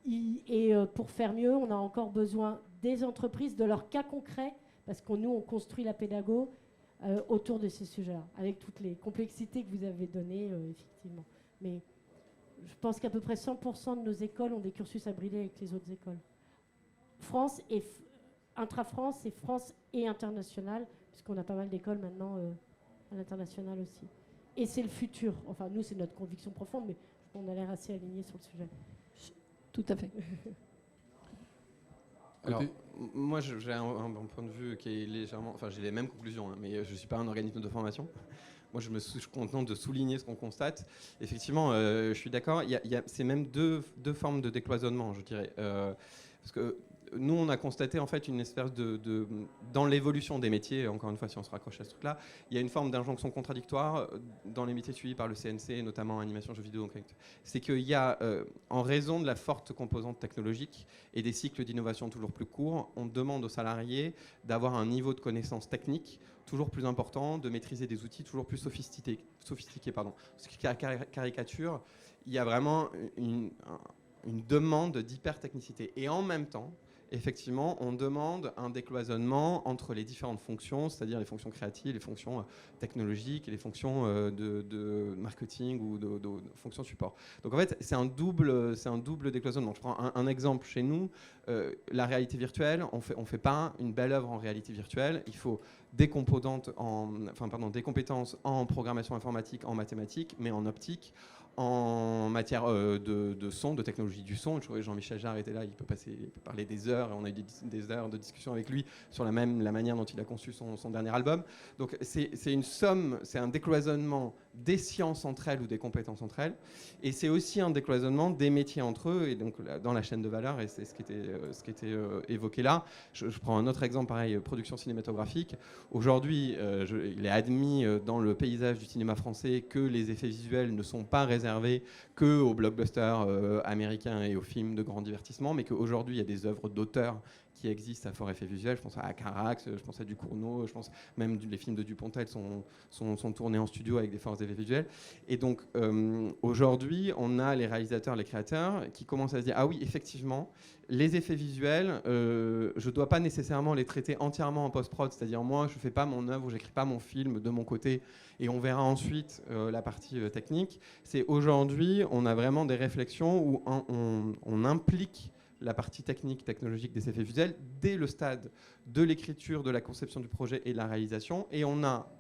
Et pour faire mieux, on a encore besoin des entreprises, de leur cas concret, parce que nous, on construit la pédago autour de ces sujets-là, avec toutes les complexités que vous avez données, effectivement. Mais je pense qu'à peu près 100% de nos écoles ont des cursus hybridés avec les autres écoles. France et intra-France, et France et international, puisqu'on a pas mal d'écoles maintenant à l'international aussi. Et c'est le futur. Enfin, nous, c'est notre conviction profonde, mais on a l'air assez alignés sur le sujet. Tout à fait. Alors, moi, j'ai un point de vue qui est légèrement... Enfin, j'ai les mêmes conclusions, hein, mais je ne suis pas un organisme de formation. Moi, je suis content de souligner ce qu'on constate. Effectivement, je suis d'accord. C'est même deux formes de décloisonnement, je dirais. Parce que nous, on a constaté en fait une espèce dans l'évolution des métiers, encore une fois, si on se raccroche à ce truc-là, il y a une forme d'injonction contradictoire dans les métiers suivis par le CNC, notamment animation, jeux vidéo. C'est qu'il y a, en raison de la forte composante technologique et des cycles d'innovation toujours plus courts, on demande aux salariés d'avoir un niveau de connaissance technique toujours plus important, de maîtriser des outils toujours plus sophistiqués. Ce qui caricature, il y a vraiment une demande d'hyper-technicité. Et en même temps, effectivement, on demande un décloisonnement entre les différentes fonctions, c'est-à-dire les fonctions créatives, les fonctions technologiques et les fonctions de marketing ou de fonctions support. Donc en fait, c'est un double décloisonnement. Je prends un exemple chez nous, la réalité virtuelle, on fait pas une belle œuvre en réalité virtuelle, il faut des compétences en programmation informatique, en mathématiques, mais en optique, en matière de son, de technologie du son. Jean-Michel Jarre était là, il peut parler des heures, et on a eu des heures de discussion avec lui sur la manière dont il a conçu son dernier album. Donc c'est une somme, c'est un décloisonnement des sciences entre elles ou des compétences entre elles, et c'est aussi un décloisonnement des métiers entre eux, et donc dans la chaîne de valeur, et c'est ce qui était évoqué là. Je prends un autre exemple, pareil, production cinématographique. Aujourd'hui, il est admis dans le paysage du cinéma français que les effets visuels ne sont pas réservés qu'aux blockbusters américains et aux films de grand divertissement, mais qu'aujourd'hui, il y a des œuvres d'auteurs qui existent à fort effet visuel. Je pense à Carax, je pense à Ducournau, je pense même les films de Dupontel sont tournés en studio avec des forts effets visuels. Et donc aujourd'hui, on a les réalisateurs, les créateurs qui commencent à se dire ah oui, effectivement, les effets visuels, je ne dois pas nécessairement les traiter entièrement en post-prod, c'est-à-dire moi, je ne fais pas mon œuvre, je n'écris pas mon film de mon côté et on verra ensuite la partie technique. C'est aujourd'hui, on a vraiment des réflexions où on implique la partie technique, technologique des effets visuels dès le stade de l'écriture, de la conception du projet et de la réalisation. Et on a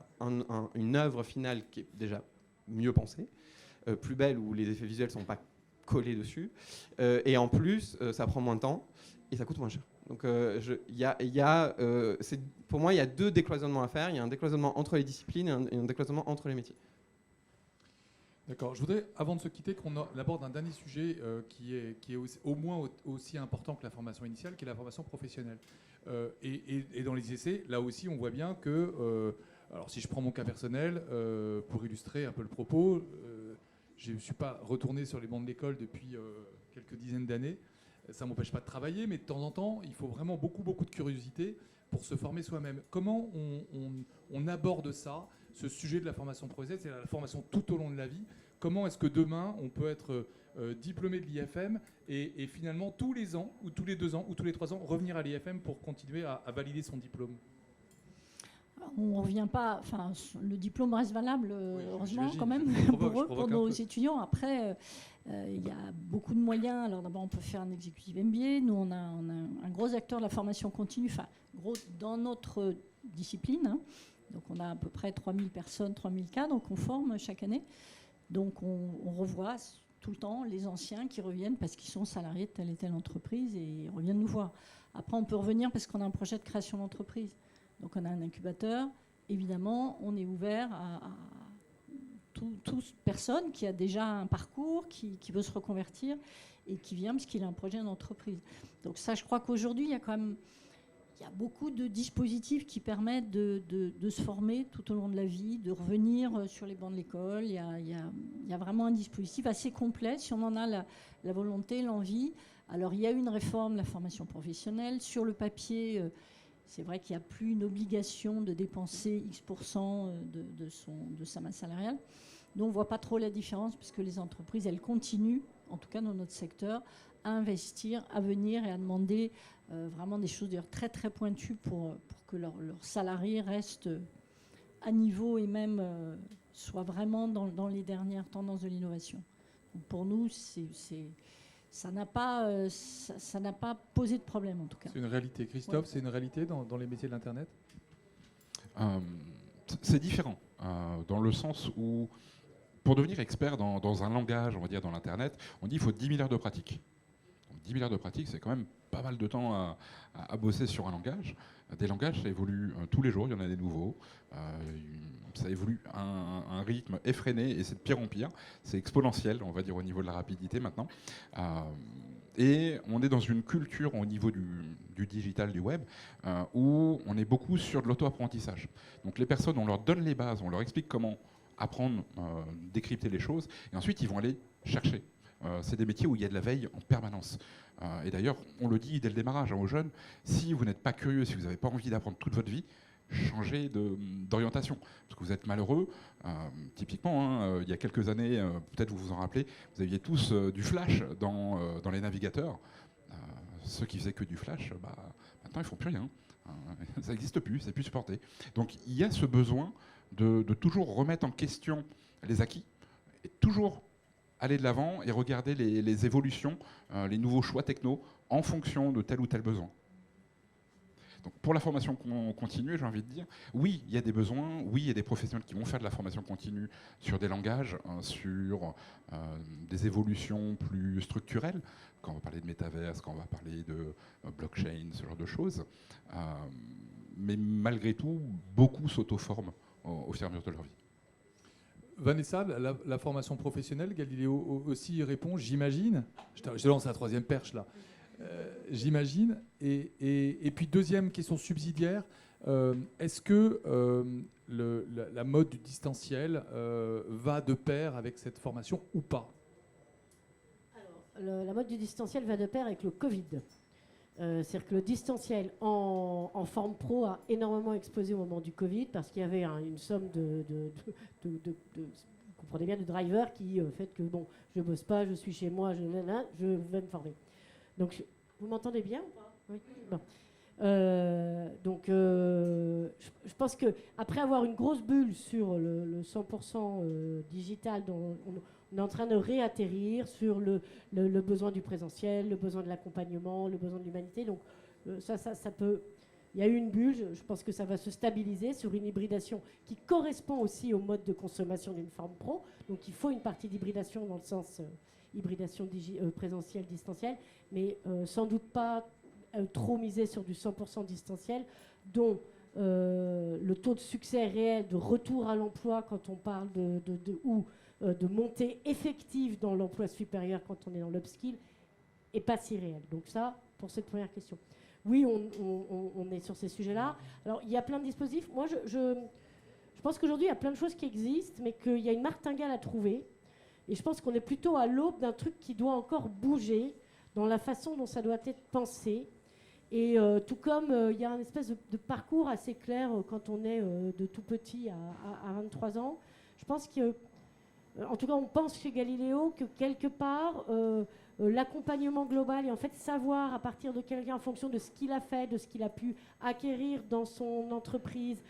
une œuvre finale qui est déjà mieux pensée, plus belle, où les effets visuels ne sont pas collés dessus. Et en plus, ça prend moins de temps et ça coûte moins cher. Donc pour moi, il y a deux décloisonnements à faire. Il y a un décloisonnement entre les disciplines et un décloisonnement entre les métiers. D'accord. Je voudrais, avant de se quitter, qu'on aborde un dernier sujet qui est au moins aussi important que la formation initiale, qui est la formation professionnelle. Et dans les essais, là aussi, on voit bien que, alors si je prends mon cas personnel, pour illustrer un peu le propos, je ne suis pas retourné sur les bancs de l'école depuis quelques dizaines d'années. Ça ne m'empêche pas de travailler, mais de temps en temps, il faut vraiment beaucoup de curiosité pour se former soi-même. Comment on aborde ça, ce sujet de la formation professionnelle, c'est la formation tout au long de la vie. Comment est-ce que demain, on peut être diplômé de l'IFM et finalement, tous les ans, ou tous les 2 ans, ou tous les 3 ans, revenir à l'IFM pour continuer à valider son diplôme? On ne revient pas, enfin, le diplôme reste valable, oui, heureusement quand même, pour nos étudiants. Après, il y a beaucoup de moyens. Alors d'abord, on peut faire un executive MBA. Nous, on a un gros acteur de la formation continue, enfin, gros dans notre discipline, hein. Donc on a à peu près 3000 personnes, 3000 cadres qu'on forme chaque année. Donc on revoit tout le temps les anciens qui reviennent parce qu'ils sont salariés de telle et telle entreprise et ils reviennent nous voir. Après, on peut revenir parce qu'on a un projet de création d'entreprise. Donc on a un incubateur. Évidemment, on est ouvert à toute personne qui a déjà un parcours, qui veut se reconvertir et qui vient parce qu'il a un projet d'entreprise. Donc ça, je crois qu'aujourd'hui, il y a beaucoup de dispositifs qui permettent de se former tout au long de la vie, de revenir sur les bancs de l'école. Il y a vraiment un dispositif assez complet, si on en a la volonté, l'envie. Alors, il y a une réforme de la formation professionnelle. Sur le papier, c'est vrai qu'il n'y a plus une obligation de dépenser X% de sa masse salariale. Nous, on ne voit pas trop la différence puisque les entreprises, elles continuent, en tout cas dans notre secteur, à investir, à venir et à demander vraiment des choses d'ailleurs très très pointues pour que leurs salariés restent à niveau et même soient vraiment dans les dernières tendances de l'innovation. Donc pour nous, ça n'a pas posé de problème en tout cas. C'est une réalité. Christophe, c'est une réalité dans les métiers de l'Internet ? C'est différent, dans le sens où, pour devenir expert dans un langage, on va dire dans l'Internet, on dit qu'il faut 10 000 heures de pratique. Donc 10 000 heures de pratique, c'est quand même pas mal de temps à bosser sur un langage. Des langages, ça évolue tous les jours, il y en a des nouveaux. Ça évolue à un rythme effréné et c'est de pire en pire. C'est exponentiel, on va dire, au niveau de la rapidité maintenant. Et on est dans une culture au niveau du digital, du web, où on est beaucoup sur de l'auto-apprentissage. Donc les personnes, on leur donne les bases, on leur explique comment apprendre, décrypter les choses, et ensuite ils vont aller chercher. C'est des métiers où il y a de la veille en permanence. Et d'ailleurs, on le dit dès le démarrage aux jeunes, si vous n'êtes pas curieux, si vous n'avez pas envie d'apprendre toute votre vie, changez d'orientation, parce que vous êtes malheureux. Typiquement, il y a quelques années, peut-être vous vous en rappelez, vous aviez tous du flash dans les navigateurs. Ceux qui faisaient que du flash, maintenant ils font plus rien. Ça n'existe plus, c'est plus supporté. Donc il y a ce besoin de toujours remettre en question les acquis et toujours aller de l'avant et regarder les évolutions, les nouveaux choix techno en fonction de tel ou tel besoin. Donc pour la formation continue, j'ai envie de dire, oui, il y a des besoins, oui, il y a des professionnels qui vont faire de la formation continue sur des langages, sur des évolutions plus structurelles, quand on va parler de métaverse, quand on va parler de blockchain, ce genre de choses. Mais malgré tout, beaucoup s'auto-forment au fur et à mesure de leur vie. Vanessa, la formation professionnelle, Galiléo aussi y répond, j'imagine. Je te lance la troisième perche là. J'imagine. Et puis deuxième question subsidiaire, est-ce que la mode du distanciel va de pair avec cette formation ou pas ? Alors, la mode du distanciel va de pair avec le Covid. C'est-à-dire que le distanciel en forme pro a énormément explosé au moment du Covid parce qu'il y avait une somme vous comprenez bien, de drivers qui fait que bon, je bosse pas, je suis chez moi, je vais me former. Donc, vous m'entendez bien ou pas ? Oui. Bon. Je pense qu'après avoir une grosse bulle sur le 100% digital, dont on est en train de réatterrir sur le besoin du présentiel, le besoin de l'accompagnement, le besoin de l'humanité. Donc ça peut... Il y a eu une bulle, je pense que ça va se stabiliser sur une hybridation qui correspond aussi au mode de consommation d'une forme pro. Donc il faut une partie d'hybridation dans le sens hybridation présentielle, distancielle, mais sans doute pas trop miser sur du 100% distanciel, dont le taux de succès réel de retour à l'emploi quand on parle de montée effective dans l'emploi supérieur quand on est dans l'upskill n'est pas si réel. Donc ça, pour cette première question. Oui, on est sur ces sujets-là. Alors, il y a plein de dispositifs. Moi, je pense qu'aujourd'hui, il y a plein de choses qui existent, mais qu'il y a une martingale à trouver. Et je pense qu'on est plutôt à l'aube d'un truc qui doit encore bouger dans la façon dont ça doit être pensé. Et tout comme il y a un espèce de parcours assez clair quand on est de tout petit à 23 ans, je pense que, en tout cas, on pense chez Galiléo que quelque part, l'accompagnement global et en fait savoir à partir de quelqu'un en fonction de ce qu'il a fait, de ce qu'il a pu acquérir dans son entreprise,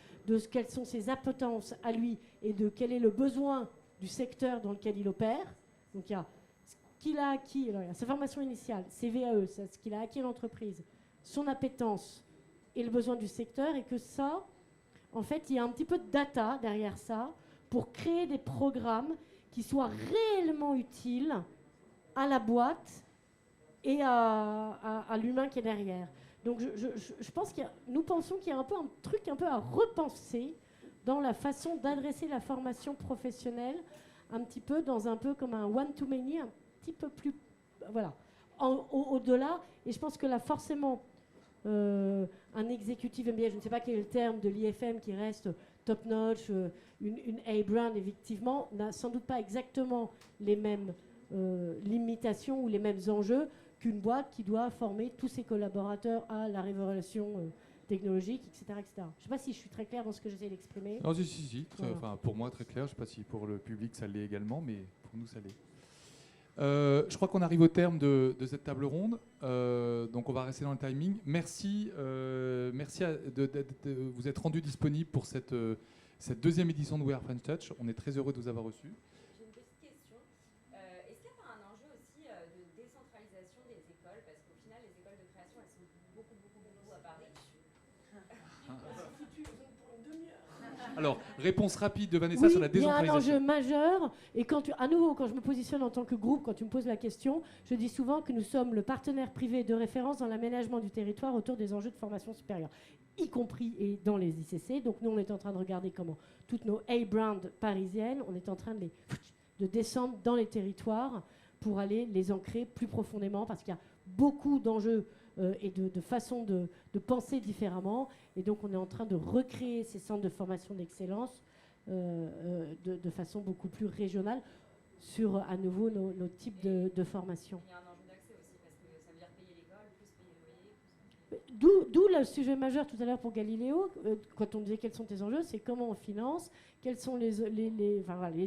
quelles sont ses appétences à lui et de quel est le besoin du secteur dans lequel il opère. Donc il y a ce qu'il a acquis, alors, il y a sa formation initiale, ses VAE, ce qu'il a acquis en entreprise, son appétence et le besoin du secteur, et que ça, en fait, il y a un petit peu de data derrière ça pour créer des programmes qui soient réellement utiles à la boîte et à l'humain qui est derrière. Donc je pense nous pensons qu'il y a un peu un truc un peu à repenser dans la façon d'adresser la formation professionnelle, un petit peu dans un peu comme un one-to-many, un petit peu plus, voilà, au-delà. Et je pense que là, forcément, un exécutif MBA, je ne sais pas quel est le terme de l'IFM qui reste top-notch, une A-brand, effectivement, n'a sans doute pas exactement les mêmes limitations ou les mêmes enjeux qu'une boîte qui doit former tous ses collaborateurs à la révélation technologique, etc., etc. Je ne sais pas si je suis très claire dans ce que j'essaie d'exprimer. Non, si. Voilà. Enfin, pour moi, très clair. Je ne sais pas si pour le public, ça l'est également, mais pour nous, ça l'est. Je crois qu'on arrive au terme de cette table ronde. Donc, on va rester dans le timing. Merci de vous être rendu disponible pour cette deuxième édition de We Are French Touch. On est très heureux de vous avoir reçus. J'ai une petite question. Est-ce qu'il n'y a pas un enjeu aussi de décentralisation des écoles? Parce qu'au final, les écoles de création, elles sont beaucoup à Paris. Alors, réponse rapide de Vanessa sur la décentralisation. Il y a un enjeu majeur. Et à nouveau, quand je me positionne en tant que groupe, quand tu me poses la question, je dis souvent que nous sommes le partenaire privé de référence dans l'aménagement du territoire autour des enjeux de formation supérieure, y compris et dans les ICC. Donc nous, on est en train de regarder comment toutes nos A-brands parisiennes, on est en train de descendre dans les territoires pour aller les ancrer plus profondément, parce qu'il y a beaucoup d'enjeux et de façons de penser différemment. Et donc, on est en train de recréer ces centres de formation d'excellence de façon beaucoup plus régionale sur, à nouveau, nos types de formation. Il y a un enjeu d'accès aussi, parce que ça veut dire payer l'école, plus payer le loyer. D'où le sujet majeur tout à l'heure pour Galiléo, quand on disait quels sont tes enjeux, c'est comment on finance, quels sont les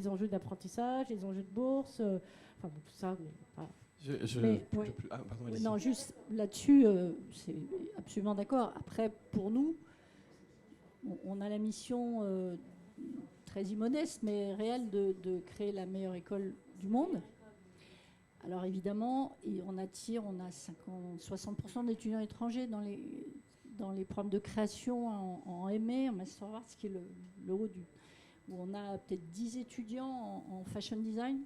enjeux d'apprentissage, les enjeux de bourse, enfin bon, tout ça. Mais, voilà. Non, juste là-dessus, c'est absolument d'accord. Après, pour nous, on a la mission très immodeste, mais réelle, de créer la meilleure école du monde. Alors évidemment, on a 60% d'étudiants étrangers dans les programmes de création en MA, en Master of Arts, qui est le haut où on a peut-être 10 étudiants en fashion design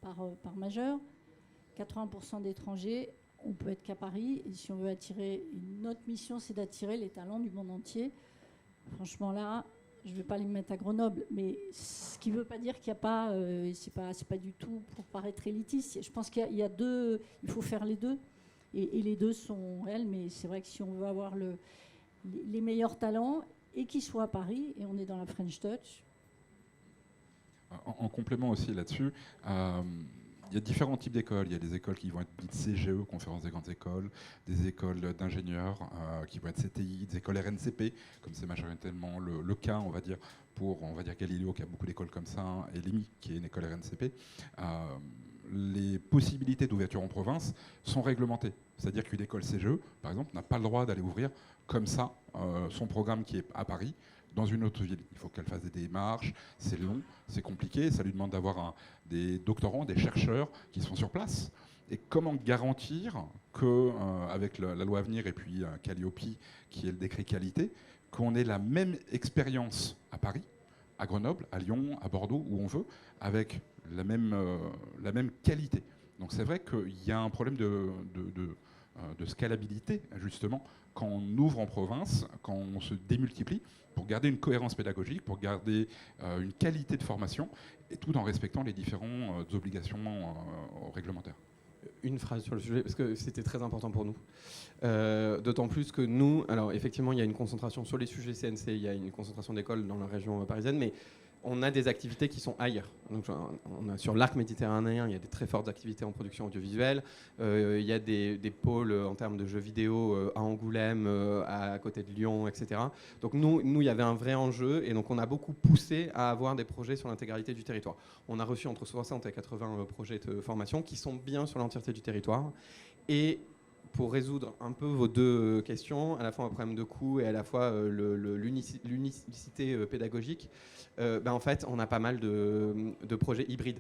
par majeur. 80% d'étrangers, on peut être qu'à Paris. Et si on veut attirer, notre mission, c'est d'attirer les talents du monde entier. Franchement, là, je ne vais pas les mettre à Grenoble, mais ce qui ne veut pas dire qu'il n'y a pas, c'est pas du tout pour paraître élitiste. Je pense qu'il y a deux, il faut faire les deux, et les deux sont réels. Mais c'est vrai que si on veut avoir les meilleurs talents et qu'ils soient à Paris, et on est dans la French Touch. En complément aussi là-dessus. Il y a différents types d'écoles. Il y a des écoles qui vont être dites CGE, conférence des grandes écoles, des écoles d'ingénieurs qui vont être CTI, des écoles RNCP, comme c'est majoritairement le cas, on va dire, pour Galiléo, qui a beaucoup d'écoles comme ça, et l'EMI, qui est une école RNCP. Les possibilités d'ouverture en province sont réglementées. C'est-à-dire qu'une école CGE, par exemple, n'a pas le droit d'aller ouvrir comme ça son programme qui est à Paris, dans une autre ville. Il faut qu'elle fasse des démarches, c'est long, c'est compliqué, ça lui demande d'avoir des doctorants, des chercheurs qui sont sur place. Et comment garantir qu'avec la loi à venir et puis Calliope, qui est le décret qualité, qu'on ait la même expérience à Paris, à Grenoble, à Lyon, à Bordeaux, où on veut, avec la même qualité. Donc c'est vrai qu'il y a un problème de scalabilité, justement, quand on ouvre en province, quand on se démultiplie, pour garder une cohérence pédagogique, pour garder une qualité de formation, et tout en respectant les différentes obligations réglementaires. Une phrase sur le sujet, parce que c'était très important pour nous. D'autant plus que nous, alors effectivement, il y a une concentration sur les sujets CNC, il y a une concentration d'écoles dans la région parisienne, mais on a des activités qui sont ailleurs. Donc, on a sur l'arc méditerranéen, il y a des très fortes activités en production audiovisuelle. Il y a des pôles en termes de jeux vidéo à Angoulême, à côté de Lyon, etc. Donc nous, il y avait un vrai enjeu, et donc on a beaucoup poussé à avoir des projets sur l'intégralité du territoire. On a reçu entre 60 et 80 projets de formation qui sont bien sur l'entièreté du territoire. Et pour résoudre un peu vos deux questions, à la fois un problème de coût et à la fois l'unicité pédagogique, en fait, on a pas mal de projets hybrides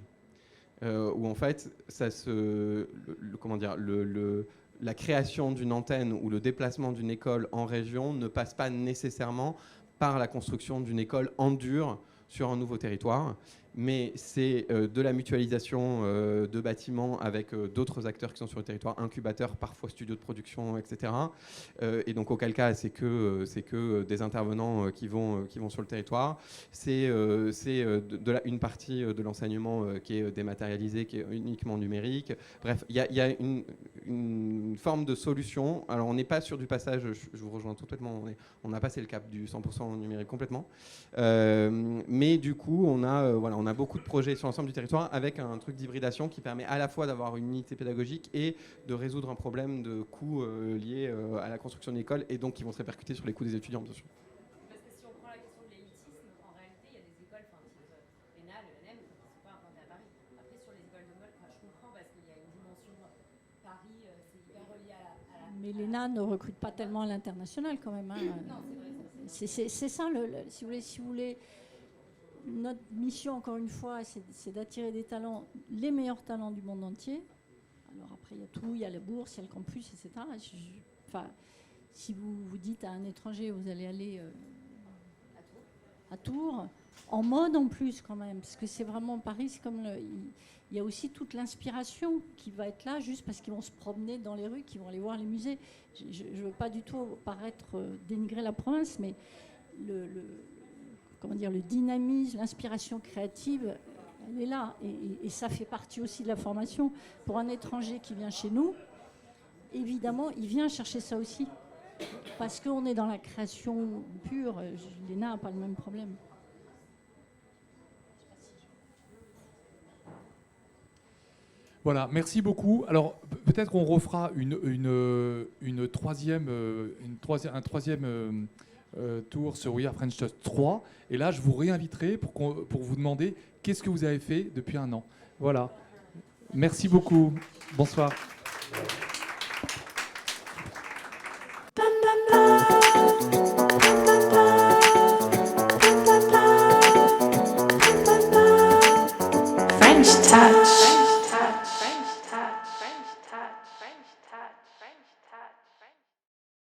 où en fait, la création d'une antenne ou le déplacement d'une école en région ne passe pas nécessairement par la construction d'une école en dur sur un nouveau territoire. Mais c'est de la mutualisation de bâtiments avec d'autres acteurs qui sont sur le territoire, incubateurs, parfois studios de production, etc. Et donc auquel cas c'est que des intervenants qui vont sur le territoire. C'est une partie de l'enseignement qui est dématérialisée, qui est uniquement numérique. Bref, il y a une forme de solution. Alors on n'est pas sur du passage, je vous rejoins complètement, on a passé le cap du 100% numérique complètement. Mais du coup, on a beaucoup de projets sur l'ensemble du territoire avec un truc d'hybridation qui permet à la fois d'avoir une unité pédagogique et de résoudre un problème de coûts liés à la construction de l'école et donc qui vont se répercuter sur les coûts des étudiants, bien sûr. Parce que si on prend la question de l'élitisme, en réalité, il y a des écoles, l'ENA, l'ENM, qui ne sont pas implantées à Paris. Après, sur les écoles de mode, je comprends parce qu'il y a une dimension Paris, c'est hyper relié à la... Mais l'ENA ne recrute pas tellement à l'international quand même. Hein. Non, c'est vrai. C'est ça, si vous voulez, notre mission, encore une fois, c'est d'attirer des talents, les meilleurs talents du monde entier. Alors après, il y a tout, il y a la bourse, il y a le campus, etc. Si vous vous dites à un étranger, vous allez aller à Tours, en mode en plus quand même, parce que c'est vraiment Paris, c'est comme il y a aussi toute l'inspiration qui va être là juste parce qu'ils vont se promener dans les rues, qu'ils vont aller voir les musées. Je ne veux pas du tout paraître dénigrer la province, mais le dynamisme, l'inspiration créative, elle est là. Et ça fait partie aussi de la formation. Pour un étranger qui vient chez nous, évidemment, il vient chercher ça aussi. Parce qu'on est dans la création pure. L'ENA n'a pas le même problème. Voilà, merci beaucoup. Alors peut-être qu'on refera un troisième tour sur We Are French Touch 3. Et là, je vous réinviterai pour vous demander qu'est-ce que vous avez fait depuis un an. Voilà. Merci beaucoup. Bonsoir.